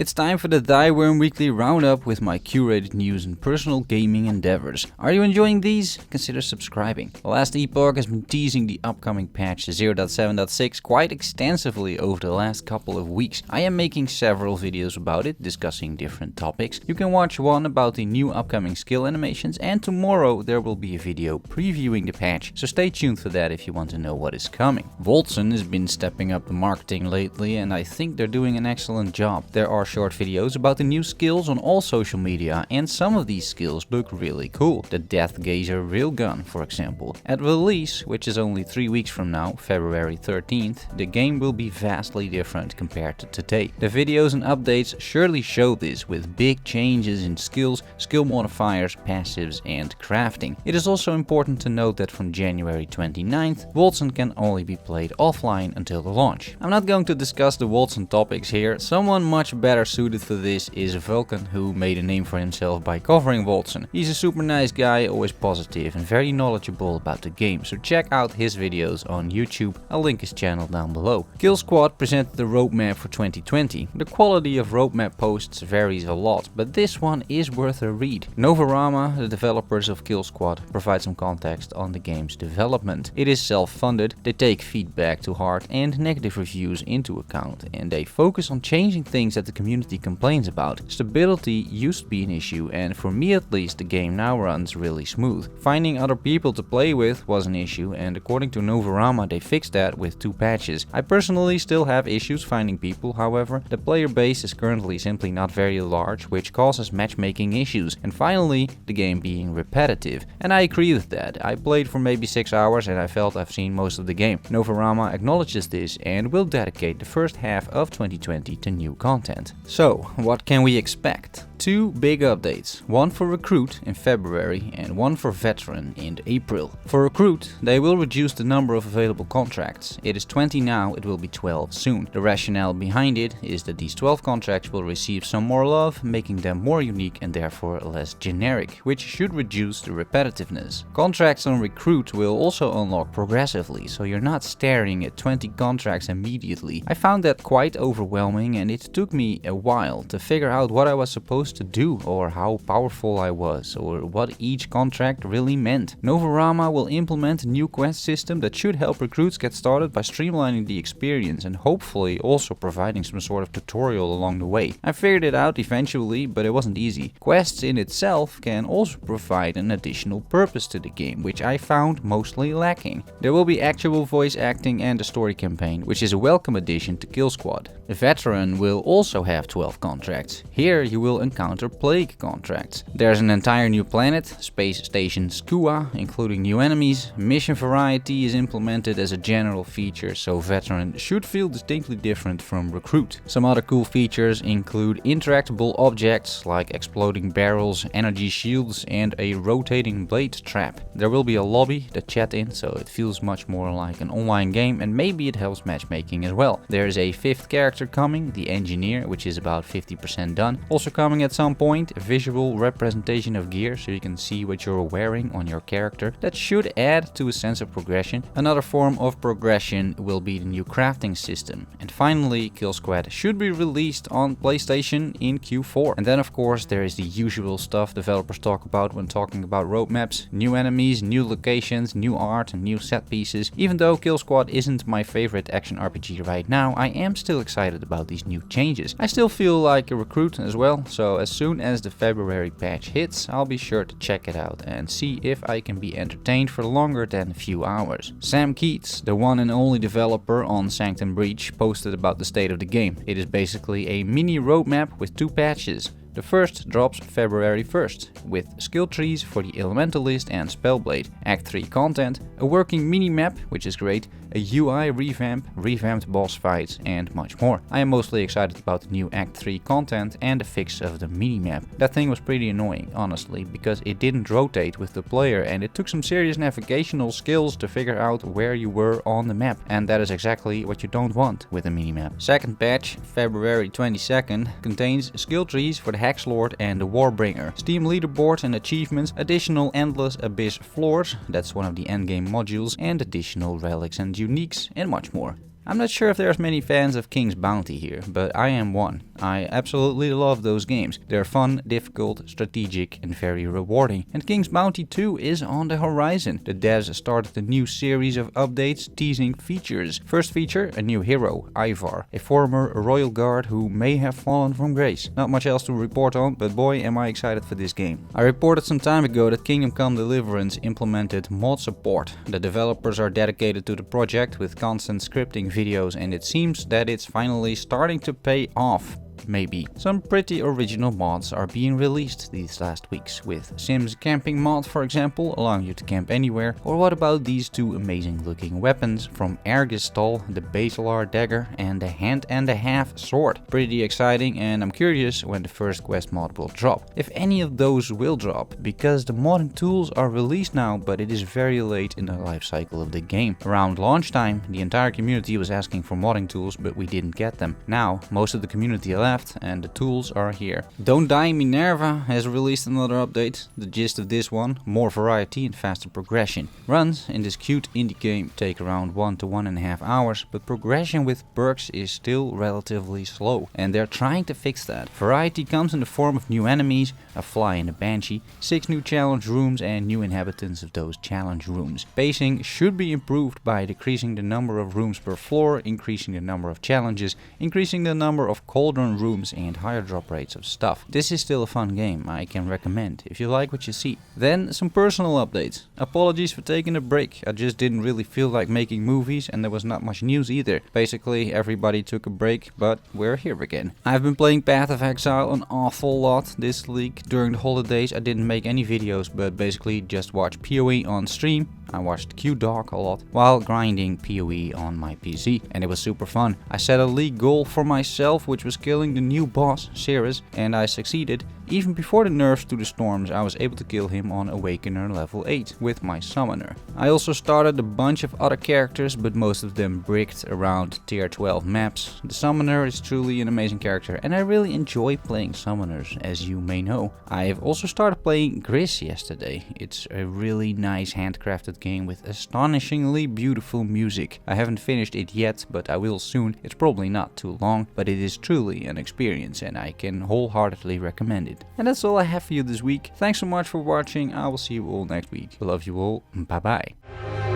It's time for the Thyworm weekly roundup with my curated news and personal gaming endeavors. Are you enjoying these? Consider subscribing. The last Epoch has been teasing the upcoming patch 0.7.6 quite extensively over the last couple of weeks. I am making several videos about it, discussing different topics. You can watch one about the new upcoming skill animations, and tomorrow there will be a video previewing the patch, so stay tuned for that if you want to know what is coming. Wolcen has been stepping up the marketing lately, and I think they're doing an excellent job. There are short videos about the new skills on all social media, and some of these skills look really cool. The Death Gazer railgun, for example. At release, which is only 3 weeks from now, February 13th, the game will be vastly different compared to today. The videos and updates surely show this, with big changes in skills, skill modifiers, passives and crafting. It is also important to note that from January 29th, Wolcen can only be played offline until the launch. I'm not going to discuss the Wolcen topics here. Someone much better suited for this is Vulkan, who made a name for himself by covering Wolcen. He's a super nice guy, always positive and very knowledgeable about the game, so check out his videos on YouTube. I'll link his channel down below. Killsquad presented the roadmap for 2020. The quality of roadmap posts varies a lot, but this one is worth a read. Novarama, the developers of Killsquad, provide some context on the game's development. It is self-funded, they take feedback to heart and negative reviews into account, and they focus on changing things that the community complains about. Stability used to be an issue, and for me at least the game now runs really smooth. Finding other people to play with was an issue, and according to Novarama they fixed that with 2 patches. I personally still have issues finding people, however. The player base is currently simply not very large, which causes matchmaking issues, and finally the game being repetitive. And I agree with that. I played for maybe 6 hours and I felt I've seen most of the game. Novarama acknowledges this and will dedicate the first half of 2020 to new content. So, what can we expect? 2 big updates, one for Recruit in February and one for Veteran in April. For Recruit, they will reduce the number of available contracts. It is 20 now, it will be 12 soon. The rationale behind it is that these 12 contracts will receive some more love, making them more unique and therefore less generic, which should reduce the repetitiveness. Contracts on Recruit will also unlock progressively, so you're not staring at 20 contracts immediately. I found that quite overwhelming, and it took me a while to figure out what I was supposed to do, or how powerful I was, or what each contract really meant. Novarama will implement a new quest system that should help recruits get started by streamlining the experience and hopefully also providing some sort of tutorial along the way. I figured it out eventually, but it wasn't easy. Quests in itself can also provide an additional purpose to the game, which I found mostly lacking. There will be actual voice acting and a story campaign, which is a welcome addition to Killsquad. The Veteran will also have 12 contracts. Here you will encounter plague contracts. There's an entire new planet, Space Station Skua, including new enemies. Mission variety is implemented as a general feature, so Veteran should feel distinctly different from Recruit. Some other cool features include interactable objects like exploding barrels, energy shields and a rotating blade trap. There will be a lobby to chat in, so it feels much more like an online game, and maybe it helps matchmaking as well. There is a 5th character coming, the Engineer, which is about 50% done. Also coming at some point, a visual representation of gear so you can see what you're wearing on your character. That should add to a sense of progression. Another form of progression will be the new crafting system. And finally, Killsquad should be released on PlayStation in Q4. And then of course there is the usual stuff developers talk about when talking about roadmaps. New enemies, new locations, new art and new set pieces. Even though Killsquad isn't my favorite action RPG right now, I am still excited about these new changes. I still feel like a Recruit as well, so as soon as the February patch hits, I'll be sure to check it out and see if I can be entertained for longer than a few hours. Sam Keats, the one and only developer on Sanctum Breach, posted about the state of the game. It is basically a mini roadmap with 2 patches. The first drops February 1st, with skill trees for the Elementalist and Spellblade, Act 3 content, a working mini-map, which is great, a UI revamp, revamped boss fights and much more. I am mostly excited about the new Act 3 content and the fix of the mini-map. That thing was pretty annoying, honestly, because it didn't rotate with the player and it took some serious navigational skills to figure out where you were on the map, and that is exactly what you don't want with a mini-map. Second patch, February 22nd, contains skill trees for the Hexlord and the Warbringer, Steam leaderboard and achievements, additional Endless Abyss floors, that's one of the endgame modules, and additional relics and uniques, and much more. I'm not sure if there's many fans of King's Bounty here, but I am one. I absolutely love those games. They're fun, difficult, strategic and very rewarding. And King's Bounty 2 is on the horizon. The devs started a new series of updates teasing features. First feature, a new hero, Ivar, a former royal guard who may have fallen from grace. Not much else to report on, but boy am I excited for this game. I reported some time ago that Kingdom Come Deliverance implemented mod support. The developers are dedicated to the project with constant scripting videos, and it seems that it's finally starting to pay off. Maybe. Some pretty original mods are being released these last weeks, with Sims camping mod for example, allowing you to camp anywhere. Or what about these two amazing looking weapons from Ergistol, the Baselar dagger and the hand and a half sword. Pretty exciting, and I'm curious when the first quest mod will drop. If any of those will drop, because the modding tools are released now, but it is very late in the life cycle of the game. Around launch time, the entire community was asking for modding tools, but we didn't get them. Now, most of the community left and the tools are here. Don't Die Minerva has released another update. The gist of this one, more variety and faster progression. Runs in this cute indie game take around 1 to 1.5 hours, but progression with perks is still relatively slow, and they're trying to fix that. Variety comes in the form of new enemies, a fly and a banshee, 6 new challenge rooms and new inhabitants of those challenge rooms. Pacing should be improved by decreasing the number of rooms per floor, increasing the number of challenges, increasing the number of cauldron rooms and higher drop rates of stuff. This is still a fun game, I can recommend if you like what you see. Then some personal updates. Apologies for taking a break, I just didn't really feel like making movies and there was not much news either. Basically everybody took a break, but we're here again. I've been playing Path of Exile an awful lot this week. During the holidays I didn't make any videos, but basically just watched PoE on stream. I watched Q-Dog a lot while grinding PoE on my PC, and it was super fun. I set a league goal for myself, which was killing the new boss, Ceres, and I succeeded. Even before the nerfs to the storms, I was able to kill him on Awakener level 8 with my summoner. I also started a bunch of other characters, but most of them bricked around tier 12 maps. The summoner is truly an amazing character, and I really enjoy playing summoners, as you may know. I have also started playing GRIS yesterday. It's a really nice handcrafted game with astonishingly beautiful music. I haven't finished it yet, but I will soon. It's probably not too long, but it is truly an experience and I can wholeheartedly recommend it. And that's all I have for you this week. Thanks so much for watching. I will see you all next week. I love you all. Bye bye.